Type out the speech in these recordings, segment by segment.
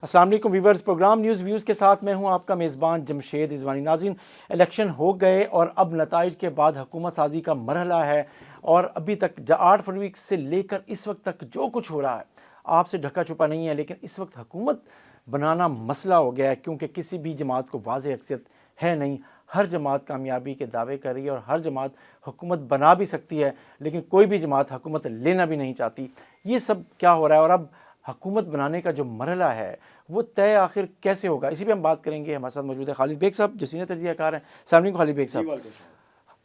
السلام علیکم viewers, programme news views کے ساتھ میں ہوں آپ کا میزبان جمشید رضوانی۔ ناظرین، الیکشن ہو گئے اور اب نتائج کے بعد حکومت سازی کا مرحلہ ہے، اور ابھی تک 8 فروری سے لے کر اس وقت تک جو کچھ ہو رہا ہے آپ سے ڈھکا چھپا نہیں ہے، لیکن اس وقت حکومت بنانا مسئلہ ہو گیا ہے، کیونکہ کسی بھی جماعت کو واضح اکثریت ہے نہیں۔ ہر جماعت کامیابی کے دعوے کر رہی ہے اور ہر جماعت حکومت بنا بھی سکتی ہے، لیکن کوئی بھی جماعت حکومت لینا بھی نہیں چاہتی۔ یہ سب کیا ہو رہا ہے، اور اب حکومت بنانے کا جو مرحلہ ہے وہ طے آخر کیسے ہوگا، اسی پہ ہم بات کریں گے۔ ہمارے ساتھ موجود ہے خالد بیگ صاحب جو سینئر تجزیہ کار ہیں۔ السلام علیکم خالد بیگ صاحب۔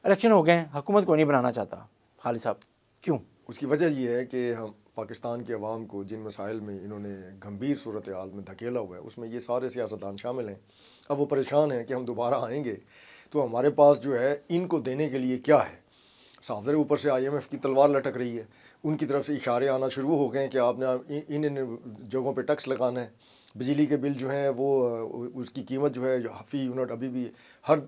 الیکشن ہو گئے ہیں، حکومت کو نہیں بنانا چاہتا خالد صاحب، کیوں؟ اس کی وجہ یہ ہے کہ ہم پاکستان کے عوام کو جن مسائل میں انہوں نے گھمبیر صورتحال میں دھکیلا ہوا ہے، اس میں یہ سارے سیاستدان شامل ہیں۔ اب وہ پریشان ہیں کہ ہم دوبارہ آئیں گے تو ہمارے پاس جو ہے ان کو دینے کے لیے کیا ہے۔ صاف ظاہر اوپر سے IMF کی تلوار لٹک رہی ہے، ان کی طرف سے اشارے آنا شروع ہو گئے ہیں کہ آپ نے ان جگہوں پہ ٹیکس لگانا ہے۔ بجلی کے بل جو ہیں وہ اس کی قیمت جو ہے فی یونٹ ابھی بھی ہر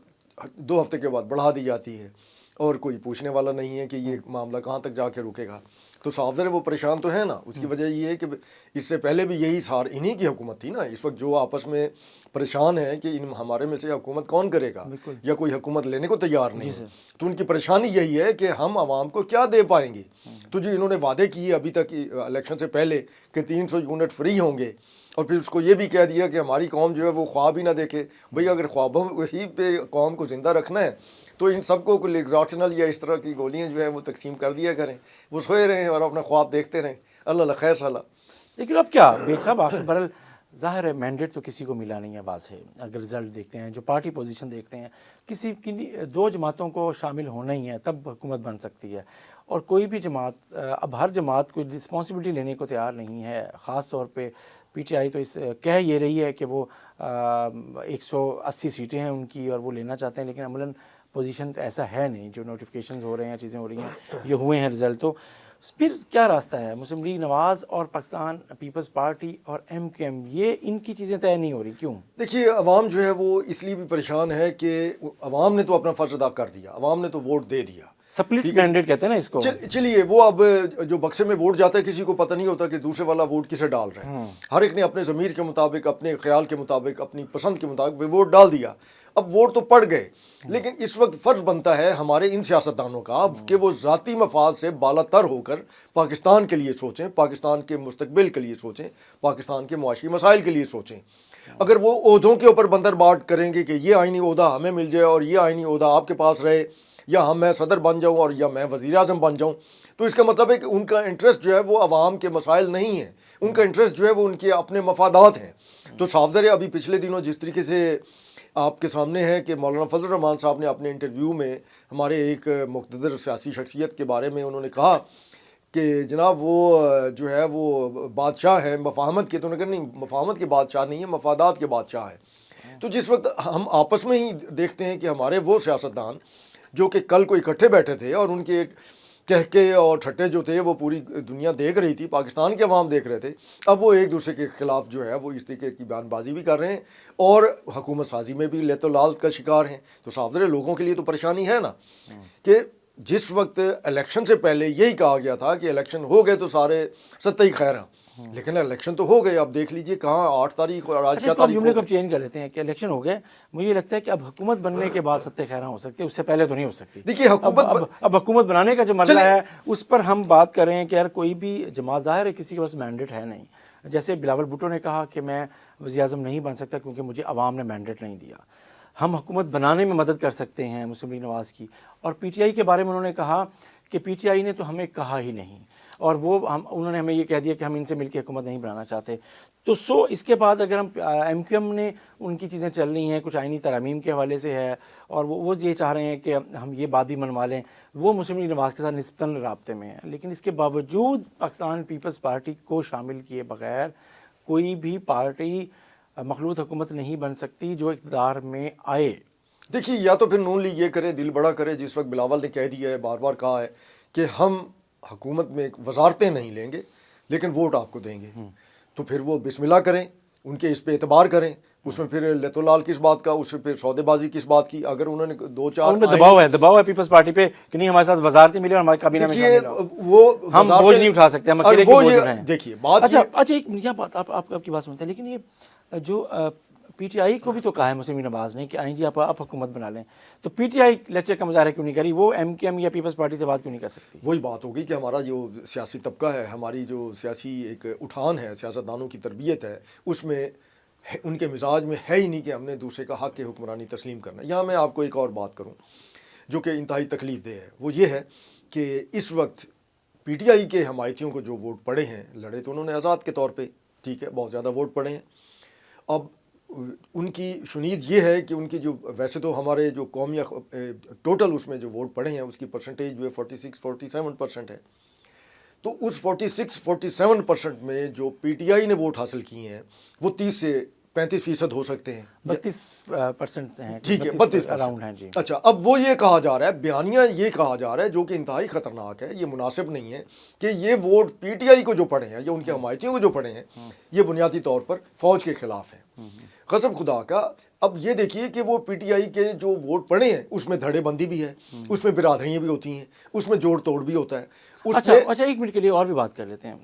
2 ہفتے کے بعد بڑھا دی جاتی ہے، اور کوئی پوچھنے والا نہیں ہے کہ یہ معاملہ کہاں تک جا کے رکے گا۔ تو صاف ظاہر وہ پریشان تو ہے نا۔ اس کی وجہ یہ ہے کہ اس سے پہلے بھی یہی انہی کی حکومت تھی نا۔ اس وقت جو آپس میں پریشان ہے کہ ہمارے میں سے حکومت کون کرے گا، یا کوئی حکومت لینے کو تیار نہیں۔ تو ان کی پریشانی یہی ہے کہ ہم عوام کو کیا دے پائیں گے۔ تو جو انہوں نے وعدے کیے ابھی تک الیکشن سے پہلے کہ 300 یونٹ فری ہوں گے، اور پھر اس کو یہ بھی کہہ دیا کہ ہماری قوم جو ہے وہ خواب ہی نہ دیکھے۔ بھئی اگر خوابوں ہی پہ قوم کو زندہ رکھنا ہے تو ان سب کو لیگزاٹنل یا اس طرح کی گولیاں جو ہیں وہ تقسیم کر دیا کریں، وہ سوئے رہیں اور اپنا خواب دیکھتے رہیں۔ اللہ خیر صلاح۔ لیکن اب کیا بیگ صاحب، آخر برل ظاہر ہے مینڈیٹ تو کسی کو ملا نہیں ہے واضح۔ اگر رزلٹ دیکھتے ہیں، جو پارٹی پوزیشن دیکھتے ہیں، کسی 2 جماعتوں کو شامل ہونا ہی ہے تب حکومت بن سکتی ہے، اور کوئی بھی جماعت اب ہر جماعت کوئی رسپانسبلٹی لینے کو تیار نہیں ہے۔ خاص طور پہ PTI تو کہہ یہ رہی ہے کہ وہ 180 سیٹیں ہیں ان کی اور وہ لینا چاہتے ہیں، لیکن عملاً پوزیشن ایسا ہے نہیں۔ جو نوٹیفیکیشنز ہو رہے ہیں، چیزیں ہو رہی ہیں، یہ ہوئے ہیں رزلٹ، تو پھر کیا راستہ ہے؟ مسلم لیگ نواز اور پاکستان پیپلز پارٹی اور MQM، یہ ان کی چیزیں طے نہیں ہو رہی، کیوں؟ دیکھیے، عوام جو ہے وہ اس لیے بھی پریشان ہے کہ عوام نے تو اپنا فرض ادا کر دیا، عوام نے تو ووٹ دے دیا۔ سپلٹ مینڈیٹ کہتے ہیں نا اس کو۔ چلیے، وہ اب جو بکسے میں ووٹ جاتا ہے کسی کو پتہ نہیں ہوتا کہ دوسرے والا ووٹ کسے ڈال رہا ہے۔ ہر ایک نے اپنے ضمیر کے مطابق، اپنے خیال کے مطابق، اپنی پسند کے مطابق وہ ووٹ ڈال دیا۔ اب ووٹ تو پڑ گئے، لیکن اس وقت فرض بنتا ہے ہمارے ان سیاستدانوں کا کہ وہ ذاتی مفاد سے بالا تر ہو کر پاکستان کے لیے سوچیں، پاکستان کے مستقبل کے لیے سوچیں، پاکستان کے معاشی مسائل کے لیے سوچیں۔ اگر وہ عہدوں کے اوپر بندر باٹ کریں گے کہ یہ آئینی عہدہ ہمیں مل جائے اور یہ آئینی عہدہ آپ کے پاس رہے، یا میں صدر بن جاؤں اور یا میں وزیر اعظم بن جاؤں، تو اس کا مطلب ہے کہ ان کا انٹرسٹ جو ہے وہ عوام کے مسائل نہیں ہے، ان کا انٹرسٹ جو ہے وہ ان کے اپنے مفادات ہیں۔ تو صاف ظاہر ہے ابھی پچھلے دنوں جس طریقے سے آپ کے سامنے ہے کہ مولانا فضل الرحمان صاحب نے اپنے انٹرویو میں ہمارے ایک مقتدر سیاسی شخصیت کے بارے میں انہوں نے کہا کہ جناب وہ جو ہے وہ بادشاہ ہے مفاہمت کے، تو انہوں نے کہا نہیں، مفاہمت کے بادشاہ نہیں ہے، مفادات کے بادشاہ ہے۔ تو جس وقت ہم آپس میں ہی دیکھتے ہیں کہ ہمارے وہ سیاستدان جو کہ کل کو اکٹھے بیٹھے تھے اور ان کے کہکے اور ٹھٹے جو تھے وہ پوری دنیا دیکھ رہی تھی، پاکستان کے عوام دیکھ رہے تھے، اب وہ ایک دوسرے کے خلاف جو ہے وہ اس طریقے کی بیان بازی بھی کر رہے ہیں اور حکومت سازی میں بھی لیت و لال کا شکار ہیں۔ تو صاف ظاہر لوگوں کے لیے تو پریشانی ہے نا، کہ جس وقت الیکشن سے پہلے یہی کہا گیا تھا کہ الیکشن ہو گئے تو سارے ستّی خیر ہیں، لیکن الیکشن تو ہو گئے۔ اب دیکھ لیجئے کہاں 8 تاریخ اور آج کیا تاریخ جملے کو چینج کر لیتے ہیں کہ الیکشن ہو گئے۔ مجھے لگتا ہے کہ اب حکومت بننے کے بعد ستہ خیراں ہو سکتی ہے، اس سے پہلے تو نہیں ہو سکتی۔ دیکھیے اب حکومت بنانے کا جو مرحلہ ہے اس پر ہم بات کر رہے ہیں کہ یار کوئی بھی جماعت، ظاہر ہے کسی کے پاس مینڈیٹ ہے نہیں۔ جیسے بلاول بھٹو نے کہا کہ میں وزیر اعظم نہیں بن سکتا کیونکہ مجھے عوام نے مینڈیٹ نہیں دیا۔ ہم حکومت بنانے میں مدد کر سکتے ہیں مسلم لیگ نواز کی۔ اور PTI کے بارے میں انہوں نے کہا کہ PTI نے تو ہمیں کہا ہی نہیں، اور انہوں نے ہمیں یہ کہہ دیا کہ ہم ان سے مل کے حکومت نہیں بنانا چاہتے۔ تو اس کے بعد اگر ہم MQM نے ان کی چیزیں چل رہی ہیں، کچھ آئینی ترامیم کے حوالے سے ہے، اور وہ یہ چاہ رہے ہیں کہ ہم یہ بات بھی منوا لیں، وہ مسلم لیگ نواز کے ساتھ نسبتاً رابطے میں ہیں، لیکن اس کے باوجود پاکستان پیپلز پارٹی کو شامل کیے بغیر کوئی بھی پارٹی مخلوط حکومت نہیں بن سکتی جو اقتدار میں آئے۔ دیکھیے، یا تو پھر نون لیگ یہ کرے، دل بڑا کرے، جس وقت بلاول نے کہہ دیا ہے، بار بار کہا ہے کہ ہم حکومت میں وزارتیں نہیں لیں گے لیکن ووٹ آپ کو دیں گے، تو پھر وہ بسم اللہ کریں، ان کے اس پہ اعتبار کریں، اس میں پھر لتولال کس بات کا، اس سے پھر سودے بازی کس بات کی. اگر انہوں نے دو چار ان میں دباؤ ہے پیپلز پارٹی پہ کہ نہیں ہمارے ساتھ وزارتیں ملی اور ہمارے کابینہ میں شامل ہو. وہ ہم بوجھ نہیں اٹھا سکتے، ہم اکیلے کی بوجھ اٹھائیں. دیکھیے بات اچھا ایک یہ بات آپ کی بات سنتے ہیں، لیکن یہ جو پی ٹی آئی کو بھی تو کہا ہے مسلم لیگ نواز نے کہ آئیں جی آپ حکومت بنا لیں، تو پی ٹی آئی لیکچر کا مظاہرہ کیوں نہیں کری؟ وہ ایم کیو ایم یا پیپلز پارٹی سے بات کیوں نہیں کر سکتی؟ وہی بات ہوگی کہ ہمارا جو سیاسی طبقہ ہے، ہماری جو سیاسی ایک اٹھان ہے، سیاستدانوں کی تربیت ہے، اس میں ان کے مزاج میں ہے ہی نہیں کہ ہم نے دوسرے کا حق کے حکمرانی تسلیم کرنا. یہاں میں آپ کو ایک اور بات کروں جو کہ انتہائی تکلیف دہ ہے، وہ یہ ہے کہ اس وقت پی ٹی آئی کے حمایتیوں کو جو ووٹ پڑے ہیں، لڑے تو انہوں نے آزاد کے طور پہ، ٹھیک ہے، بہت زیادہ ووٹ پڑے ہیں. اب ان کی شنید یہ ہے کہ ان کی جو ویسے تو ہمارے جو قومی ٹوٹل اس میں جو ووٹ پڑے ہیں اس کی پرسنٹیج جو ہے 46-47% ہے. تو اس 46-47% میں جو پی ٹی آئی نے ووٹ حاصل کیے ہیں وہ 30 سے 35% ہو سکتے ہیں. 32% ہیں، ٹھیک ہے، 32 اراؤنڈ ہیں جی. اچھا، اب وہ یہ کہا جا رہا ہے، بیانیہ یہ کہا جا رہا ہے جو کہ انتہائی خطرناک ہے، یہ مناسب نہیں ہے کہ یہ ووٹ پی ٹی آئی کو جو پڑے ہیں یا ان کے حمایتیوں کو جو پڑے ہیں یہ بنیادی طور پر فوج کے خلاف ہیں. قسم خدا کا. اب یہ دیکھیے کہ وہ پی ٹی آئی کے جو ووٹ پڑے ہیں اس میں دھڑے بندی بھی ہے، اس میں برادریاں بھی ہوتی ہیں، اس میں جوڑ توڑ بھی ہوتا ہے. اچھا ایک منٹ کے لیے اور بھی بات کر لیتے ہیں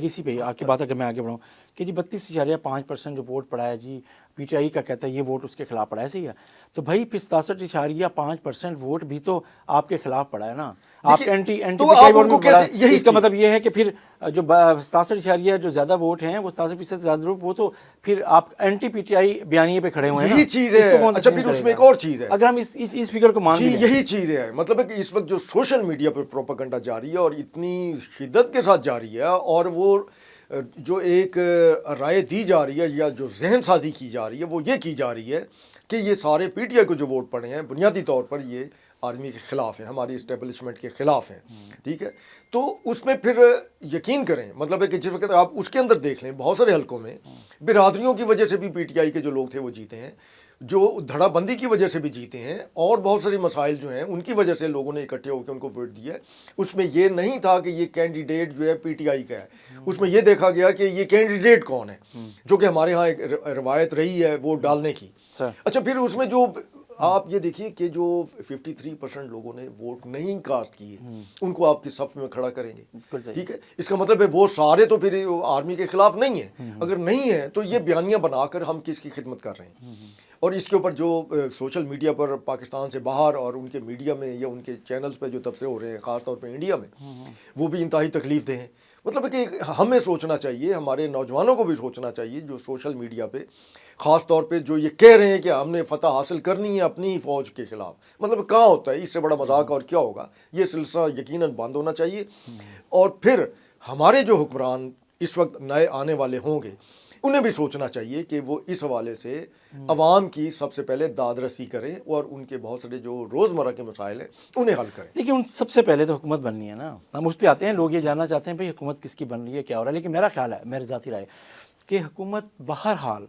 اسی پہ آپ کی بات اگر میں آگے بڑھاؤں کہ جی 32.5% جو ووٹ پڑا ہے جی پی ٹی آئی کا کہتا ہے یہ ووٹ اس کے خلاف پڑا ہے، صحیح ہے. تو بھائی 67.5% ووٹ بھی تو آپ کے خلاف پڑا ہے نا. آپ اینٹی پی ٹی آئی ووٹ میں پڑا ہے، اس کا مطلب یہ ہے کہ پھر جو 67 جو زیادہ ووٹ ہیں وہ 67% سے زیادہ ووٹ، وہ تو پھر آپ اینٹی پی ٹی آئی بیانیے پہ کھڑے ہوئے ہیں. یہی چیز ہے. اچھا پھر اس میں ایک اور چیز ہے، اگر ہم اس فگر کو مان لیں، یہی چیز ہے، مطلب ہے کہ اس وقت جو سوشل میڈیا پر پروپیگنڈا جاری ہے اور اتنی شدت کے ساتھ جاری ہے، اور وہ جو ایک رائے دی جا رہی ہے یا جو ذہن سازی کی جا رہی ہے وہ یہ کی جا رہی ہے کہ یہ سارے پی ٹی آئی کو جو ووٹ پڑے ہیں بنیادی طور پر یہ آرمی کے خلاف ہیں، ہماری اسٹیبلشمنٹ کے خلاف ہیں. ٹھیک ہے، تو اس میں پھر یقین کریں، مطلب ہے کہ جس وقت آپ اس کے اندر دیکھ لیں بہت سارے حلقوں میں برادریوں کی وجہ سے بھی پی ٹی آئی کے جو لوگ تھے وہ جیتے ہیں، جو دھڑا بندی کی وجہ سے بھی جیتے ہیں، اور بہت ساری مسائل جو ہیں ان کی وجہ سے لوگوں نے اکٹھے ہو کے ان کو ووٹ دیا. اس میں یہ نہیں تھا کہ یہ کینڈیڈیٹ جو ہے پی ٹی آئی کا ہے، اس میں یہ دیکھا گیا کہ یہ کینڈیڈیٹ کون ہے، جو کہ ہمارے ہاں ایک روایت رہی ہے ووٹ ڈالنے کی. اچھا پھر اس میں جو آپ یہ دیکھیے کہ جو 53% لوگوں نے ووٹ نہیں کاسٹ کیے ان کو آپ کی صف میں کھڑا کریں گے. ٹھیک ہے، اس کا مطلب ہے وہ سارے تو پھر آرمی کے خلاف نہیں ہیں. اگر نہیں ہے تو یہ بیانیہ بنا کر ہم کس کی خدمت کر رہے ہیں. اور اس کے اوپر جو سوشل میڈیا پر پاکستان سے باہر اور ان کے میڈیا میں یا ان کے چینلز پہ جو تبصرے ہو رہے ہیں خاص طور پہ انڈیا میں، وہ بھی انتہائی تکلیف دہ ہیں. مطلب ہے کہ ہمیں سوچنا چاہیے، ہمارے نوجوانوں کو بھی سوچنا چاہیے جو سوشل میڈیا پہ خاص طور پہ جو یہ کہہ رہے ہیں کہ ہم نے فتح حاصل کرنی ہے اپنی ہی فوج کے خلاف. مطلب کہاں ہوتا ہے، اس سے بڑا مذاق اور کیا ہوگا. یہ سلسلہ یقیناً بند ہونا چاہیے. اور پھر ہمارے جو حکمران اس وقت نئے آنے والے ہوں گے انہیں بھی سوچنا چاہیے کہ وہ اس حوالے سے عوام کی سب سے پہلے داد رسی کریں اور ان کے بہت سارے جو روزمرہ کے مسائل ہیں انہیں حل کریں. لیکن سب سے پہلے تو حکومت بننی ہے نا. ہم اس پہ آتے ہیں، لوگ یہ جاننا چاہتے ہیں بھائی حکومت کس کی بن رہی ہے، کیا ہو رہا ہے. لیکن میرا خیال ہے، میری ذاتی رائے، کہ حکومت بہرحال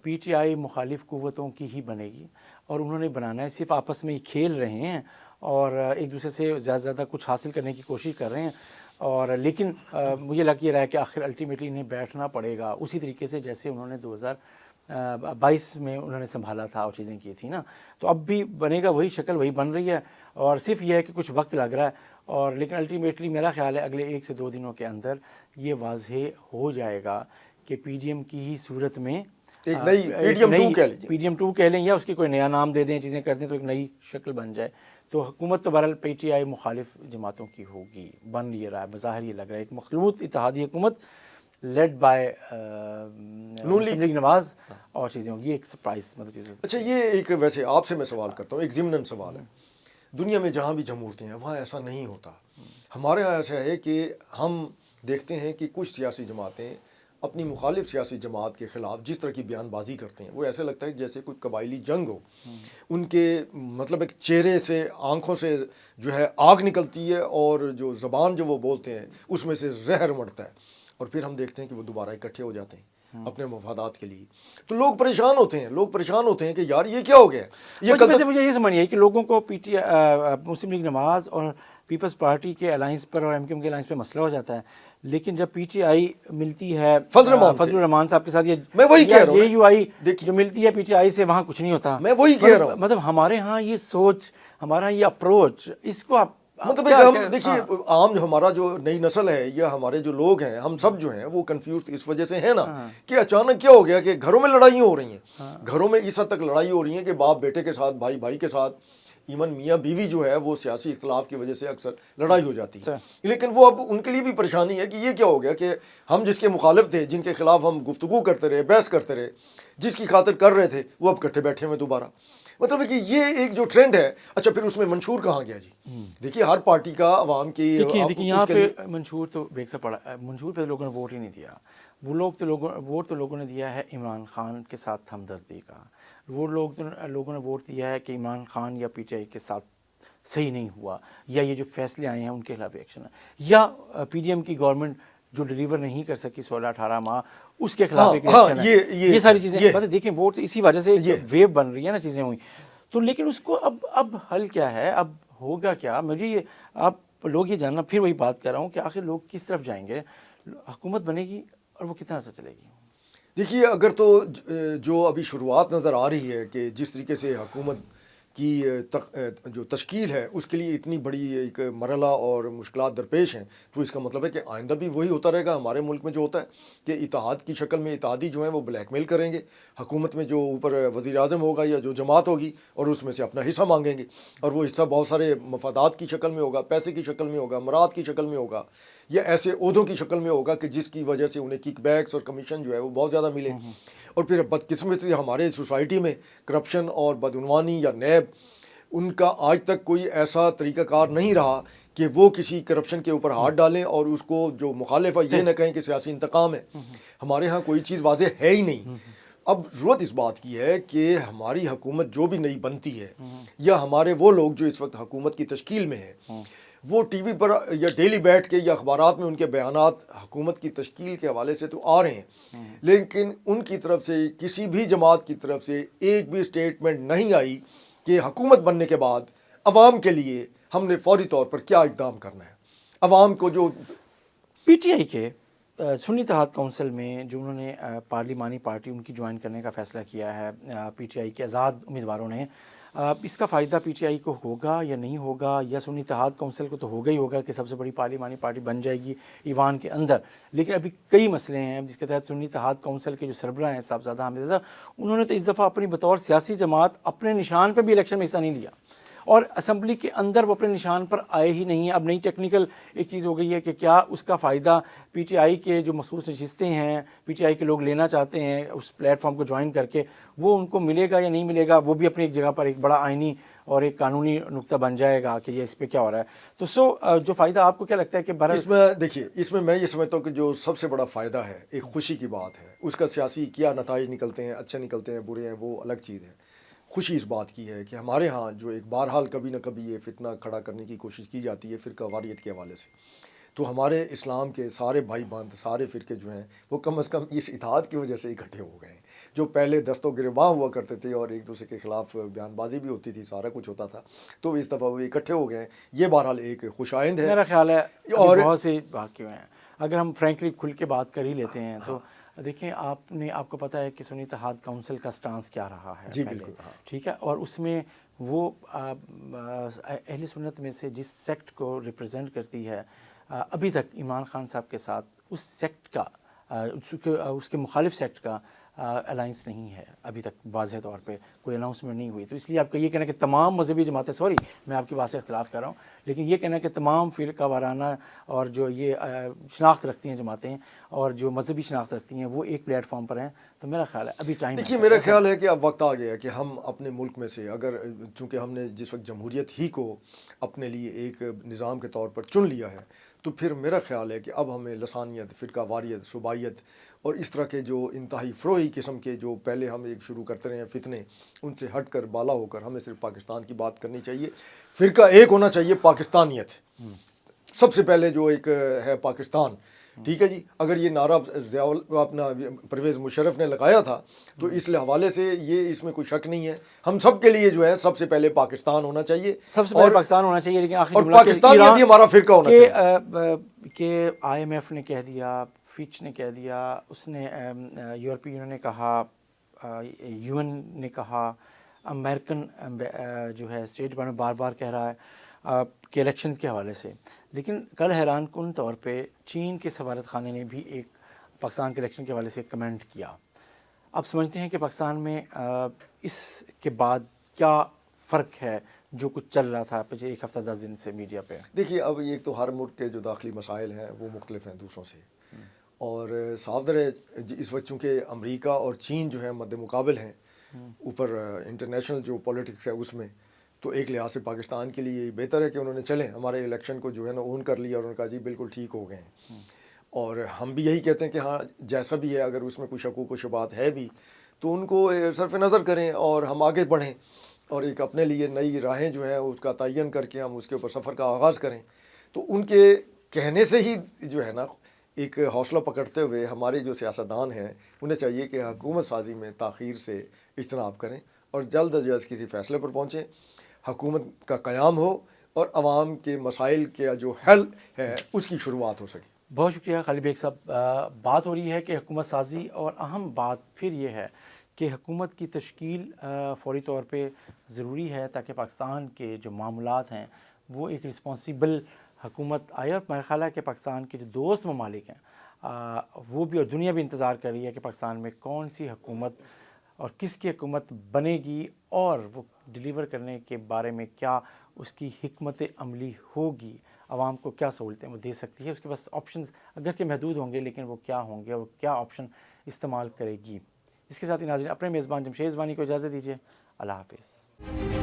پی ٹی آئی مخالف قوتوں کی ہی بنے گی، اور انہوں نے بنانا ہے. صرف آپس میں ہی کھیل رہے ہیں اور ایک دوسرے سے زیادہ سے زیادہ کچھ حاصل کرنے کی کوشش کر رہے ہیں. اور لیکن مجھے لگ یہ رہا ہے کہ آخر الٹیمیٹلی انہیں بیٹھنا پڑے گا اسی طریقے سے جیسے انہوں نے 2022 میں انہوں نے سنبھالا تھا اور چیزیں کی تھی نا. تو اب بھی بنے گا وہی شکل، وہی بن رہی ہے، اور صرف یہ ہے کہ کچھ وقت لگ رہا ہے. اور لیکن الٹیمیٹلی میرا خیال ہے اگلے 1 سے 2 دنوں کے اندر یہ واضح ہو جائے گا کہ پی ڈی ایم کی ہی صورت میں ایک نئی پی ڈی ایم 2 کہہ لیں یا اس کی کوئی نیا نام دے دیں، چیزیں کر دیں تو ایک نئی شکل بن جائے. تو حکومت تو بہرحال پی ٹی آئی مخالف جماعتوں کی ہوگی، بن یہ رہا ہے، بظاہر یہ لگ رہا ہے ایک مخلوط اتحادی حکومت لیڈ بائی مسلم لیگ نواز، اور چیزیں ہوں گی ایک سرپرائز مطلب چیزیں. اچھا یہ ایک ویسے آپ سے میں سوال کرتا ہوں، ایک ضمناً سوال ہے. دنیا میں جہاں بھی جمہوریتیں ہیں وہاں ایسا نہیں ہوتا. ہمارے یہاں ایسا ہے کہ ہم دیکھتے ہیں کہ کچھ سیاسی جماعتیں اپنی مخالف سیاسی جماعت کے خلاف جس طرح کی بیان بازی کرتے ہیں وہ ایسے لگتا ہے جیسے کوئی قبائلی جنگ ہو. ان کے مطلب ایک چہرے سے، آنکھوں سے جو ہے آگ نکلتی ہے، اور جو زبان جو وہ بولتے ہیں اس میں سے زہر مڑتا ہے، اور پھر ہم دیکھتے ہیں کہ وہ دوبارہ اکٹھے ہو جاتے ہیں اپنے مفادات کے لیے. تو لوگ پریشان ہوتے ہیں کہ یار یہ کیا ہو گیا. یہ ویسے مجھے یہ سمجھ نہیں ہے کہ لوگوں کو مسلم لیگ نواز اور پیپلز پارٹی کے الائنس پر اور MKM کے الائنس پہ مسئلہ ہو جاتا ہے، لیکن جب PTI ملتی ہے فضل الرحمان صاحب کے ساتھ، میں وہی کہہ رہا ہوں JUI جو ملتی ہے PTI سے، وہاں کچھ نہیں ہوتا. میں وہی کہہ رہا ہوں. مطلب ہمارے ہاں یہ سوچ، ہمارا یہ اپروچ، اس کو آپ مطلب ہم دیکھیے عام جو ہمارا جو نئی نسل ہے یا ہمارے جو لوگ ہیں، ہم سب جو ہیں وہ کنفیوز اس وجہ سے ہیں نا کہ اچانک کیا ہو گیا کہ گھروں میں لڑائیاں ہو رہی ہیں، گھروں میں اس حد تک لڑائی ہو رہی ہیں کہ باپ بیٹے کے ساتھ، بھائی بھائی کے ساتھ، ایون میاں بیوی جو ہے وہ سیاسی اختلاف کی وجہ سے اکثر لڑائی ہو جاتی ہے. لیکن وہ اب ان کے لیے بھی پریشانی ہے کہ یہ کیا ہو گیا کہ ہم جس کے مخالف تھے، جن کے خلاف ہم گفتگو کرتے رہے، بحث کرتے رہے، جس کی خاطر کر رہے تھے، وہ اب کٹھے بیٹھے ہوئے دوبارہ. مطلب ہے کہ یہ ایک جو ٹرینڈ ہے. اچھا پھر اس میں منشور کہاں گیا جی؟ دیکھیے ہر پارٹی کا عوام کی دیکھیے یہاں پہ منشور تو بیک سے پڑا، منشور پہ لوگوں نے ووٹ ہی نہیں دیا. وہ لوگ تو ووٹ تو لوگوں نے دیا ہے عمران خان کے ساتھ ہمدردی کا. وہ لوگوں نے ووٹ دیا ہے کہ عمران خان یا PTI کے ساتھ صحیح نہیں ہوا، یا یہ جو فیصلے آئے ہیں ان کے خلاف ایکشن ہے، یا PDM کی گورنمنٹ جو ڈیلیور نہیں کر سکی 16-18 ماہ، اس کے خلاف ایک ایکشن ہے. یہ ساری چیزیں دیکھیں، ووٹ اسی وجہ سے ویو بن رہی ہے نا، چیزیں ہوئی تو. لیکن اس کو اب حل کیا ہے، اب ہوگا کیا؟ مجھے یہ آپ لوگ یہ جاننا، پھر وہی بات کر رہا ہوں کہ آخر لوگ کس طرف جائیں گے، حکومت بنے گی اور وہ کتنا عرصہ چلے گی. دیکھیے اگر تو جو ابھی شروعات نظر آ رہی ہے کہ جس طریقے سے حکومت کی جو تشکیل ہے اس کے لیے اتنی بڑی ایک مرحلہ اور مشکلات درپیش ہیں، تو اس کا مطلب ہے کہ آئندہ بھی وہی ہوتا رہے گا. ہمارے ملک میں جو ہوتا ہے کہ اتحاد کی شکل میں اتحادی جو ہیں وہ بلیک میل کریں گے حکومت میں، جو اوپر وزیر اعظم ہوگا یا جو جماعت ہوگی، اور اس میں سے اپنا حصہ مانگیں گے، اور وہ حصہ بہت سارے مفادات کی شکل میں ہوگا، پیسے کی شکل میں ہوگا، مراد کی شکل میں ہوگا، یا ایسے عہدوں کی شکل میں ہوگا کہ جس کی وجہ سے انہیں کک بیکس اور کمیشن جو ہے وہ بہت زیادہ ملے. اور پھر بدقسمتی سے ہمارے سوسائٹی میں کرپشن اور بدعنوانی یا نیب، ان کا آج تک کوئی ایسا طریقہ کار نہیں رہا کہ وہ کسی کرپشن کے اوپر ہاتھ ڈالیں اور اس کو جو مخالف ہے یہ نہ کہیں کہ سیاسی انتقام ہے. ہمارے ہاں کوئی چیز واضح ہے ہی نہیں. اب ضرورت اس بات کی ہے کہ ہماری حکومت جو بھی نئی بنتی ہے، یا ہمارے وہ لوگ جو اس وقت حکومت کی تشکیل میں ہیں، وہ ٹی وی پر یا ڈیلی بیٹھ کے یا اخبارات میں ان کے بیانات حکومت کی تشکیل کے حوالے سے تو آ رہے ہیں، لیکن ان کی طرف سے کسی بھی جماعت کی طرف سے ایک بھی سٹیٹمنٹ نہیں آئی کہ حکومت بننے کے بعد عوام کے لیے ہم نے فوری طور پر کیا اقدام کرنا ہے. عوام کو جو PTI کے سنی اتحاد کونسل میں جو انہوں نے پارلیمانی پارٹی ان کی جوائن کرنے کا فیصلہ کیا ہے PTI کے آزاد امیدواروں نے، اس کا فائدہ PTI کو ہوگا یا نہیں ہوگا، یا سنی اتحاد کونسل کو تو ہوگا ہی ہوگا کہ سب سے بڑی پارلیمانی پارٹی بن جائے گی ایوان کے اندر. لیکن ابھی کئی مسئلے ہیں جس کے تحت سنی اتحاد کونسل کے جو سربراہ ہیں صاحبزادہ حامد رضا، انہوں نے تو اس دفعہ اپنی بطور سیاسی جماعت اپنے نشان پہ بھی الیکشن میں حصہ نہیں لیا، اور اسمبلی کے اندر وہ اپنے نشان پر آئے ہی نہیں ہیں. اب نئی ٹیکنیکل ایک چیز ہو گئی ہے کہ کیا اس کا فائدہ PTI کے جو مخصوص نشستیں ہیں PTI کے لوگ لینا چاہتے ہیں اس پلیٹ فارم کو جوائن کر کے، وہ ان کو ملے گا یا نہیں ملے گا، وہ بھی اپنی ایک جگہ پر ایک بڑا آئینی اور ایک قانونی نقطہ بن جائے گا کہ یہ اس پہ کیا ہو رہا ہے. تو جو فائدہ آپ کو کیا لگتا ہے کہ اس میں دیکھیے، اس میں یہ سمجھتا ہوں کہ جو سب سے بڑا فائدہ ہے ایک خوشی کی بات ہے. اس کا سیاسی کیا نتائج نکلتے ہیں، اچھے نکلتے ہیں، برے ہیں، وہ الگ چیز ہے. خوشی اس بات کی ہے کہ ہمارے ہاں جو ایک بہرحال کبھی نہ کبھی یہ فتنہ کھڑا کرنے کی کوشش کی جاتی ہے فرقہ واریت کے حوالے سے، تو ہمارے اسلام کے سارے بھائی بند، سارے فرقے جو ہیں وہ کم از کم اس اتحاد کی وجہ سے اکٹھے ہو گئے ہیں. جو پہلے دست و گریباں ہوا کرتے تھے اور ایک دوسرے کے خلاف بیان بازی بھی ہوتی تھی، سارا کچھ ہوتا تھا، تو اس دفعہ وہ اکٹھے ہو گئے ہیں. یہ بہرحال ایک خوش آئند ہے. میرا خیال ہے اور بہت سے واقع ہیں، اگر ہم فرینکلی کھل کے بات کر ہی لیتے ہیں تو دیکھیں، آپ کو پتہ ہے کہ سنی اتحاد کونسل کا سٹانس کیا رہا ہے. جی بالکل، ٹھیک ہے، اور اس میں وہ اہل سنت میں سے جس سیکٹ کو ریپرزینٹ کرتی ہے، ابھی تک عمران خان صاحب کے ساتھ اس سیکٹ کا، اس کے مخالف سیکٹ کا الائنس نہیں ہے ابھی تک، واضح طور پہ کوئی اناؤنسمنٹ نہیں ہوئی. تو اس لیے آپ کا یہ کہنا کہ تمام مذہبی جماعتیں، سوری میں آپ کی بات سے اختلاف کر رہا ہوں، لیکن یہ کہنا کہ تمام فرقہ وارانہ اور جو یہ شناخت رکھتی ہیں جماعتیں اور جو مذہبی شناخت رکھتی ہیں وہ ایک پلیٹ فارم پر ہیں، تو میرا خیال ہے ابھی ٹائم ہے. دیکھیے میرا خیال ہے کہ اب وقت آ گیا کہ ہم اپنے ملک میں سے، اگر چونکہ ہم نے جس وقت جمہوریت ہی کو اپنے لیے ایک نظام کے طور پر چن لیا ہے، تو پھر میرا خیال ہے کہ اب ہمیں لسانیت، فرقہ واریت، صوبائیت اور اس طرح کے جو انتہائی فروئی قسم کے جو پہلے ہم ایک شروع کرتے رہے ہیں فتنے، ان سے ہٹ کر بالا ہو کر ہمیں صرف پاکستان کی بات کرنی چاہیے. فرقہ ایک ہونا چاہیے، پاکستانیت. سب سے پہلے جو ایک ہے پاکستان، ٹھیک ہے جی، اگر یہ نعرہ اپنا پرویز مشرف نے لگایا تھا تو اس حوالے سے یہ اس میں کوئی شک نہیں ہے، ہم سب کے لیے جو ہے سب سے پہلے پاکستان ہونا چاہیے، سب سے پہلے پاکستان ہونا چاہیے، لیکن آخری اور جملہ پاکستانیت ہی ہمارا فرقہ ہونا چاہیے کہ آئی ایم ایف نے کہہ دیا، فچ نے کہہ دیا، اس نے یورپی یونین نے کہا، یو این نے کہا، امریکن جو ہے اسٹیٹ ڈپارٹمنٹ بار بار کہہ رہا ہے کہ الیکشنز کے حوالے سے، لیکن کل حیران کن طور پہ چین کے سفارت خانے نے بھی ایک پاکستان کے الیکشن کے حوالے سے کمنٹ کیا۔ اب سمجھتے ہیں کہ پاکستان میں اس کے بعد کیا فرق ہے جو کچھ چل رہا تھا پچھلے ایک ہفتہ 10 دن سے میڈیا پہ؟ دیکھیے اب ایک تو ہر ملک کے جو داخلی مسائل ہیں وہ مختلف ہیں دوسروں سے، اور صاف ظاہر ہے اس وقت چونکہ امریکہ اور چین جو ہے مد مقابل ہیں اوپر انٹرنیشنل جو پولیٹکس ہے اس میں، تو ایک لحاظ سے پاکستان کے لیے بہتر ہے کہ انہوں نے چلیں ہمارے الیکشن کو جو ہے نا اون کر لیا اور انہوں نے کہا جی بالکل ٹھیک ہو گئے ہیں، اور ہم بھی یہی کہتے ہیں کہ ہاں جیسا بھی ہے اگر اس میں کوئی شکوک و شبہات ہے بھی تو ان کو صرف نظر کریں اور ہم آگے بڑھیں اور ایک اپنے لیے نئی راہیں جو ہیں اس کا تعین کر کے ہم اس کے اوپر سفر کا آغاز کریں۔ تو ان کے کہنے سے ہی جو ہے نا ایک حوصلہ پکڑتے ہوئے ہمارے جو سیاستدان ہیں انہیں چاہیے کہ حکومت سازی میں تاخیر سے اجتناب کریں اور جلد از جلد کسی فیصلے پر پہنچیں، حکومت کا قیام ہو اور عوام کے مسائل کا جو حل ہے اس کی شروعات ہو سکے۔ بہت شکریہ خالد بیگ صاحب۔ بات ہو رہی ہے کہ حکومت سازی، اور اہم بات پھر یہ ہے کہ حکومت کی تشکیل فوری طور پہ ضروری ہے تاکہ پاکستان کے جو معاملات ہیں وہ ایک رسپانسیبل حکومت آئے، اور میرا خیال ہے کہ پاکستان کے جو دوست ممالک ہیں وہ بھی اور دنیا بھی انتظار کر رہی ہے کہ پاکستان میں کون سی حکومت اور کس کی حکومت بنے گی، اور وہ ڈیلیور کرنے کے بارے میں کیا اس کی حکمت عملی ہوگی، عوام کو کیا سہولتیں وہ دے سکتی ہے، اس کے پاس آپشنز اگرچہ محدود ہوں گے لیکن وہ کیا ہوں گے اور کیا آپشن استعمال کرے گی۔ اس کے ساتھ ہی ناظرین اپنے میزبان جمشید زبانی کو اجازت دیجیے، اللہ حافظ۔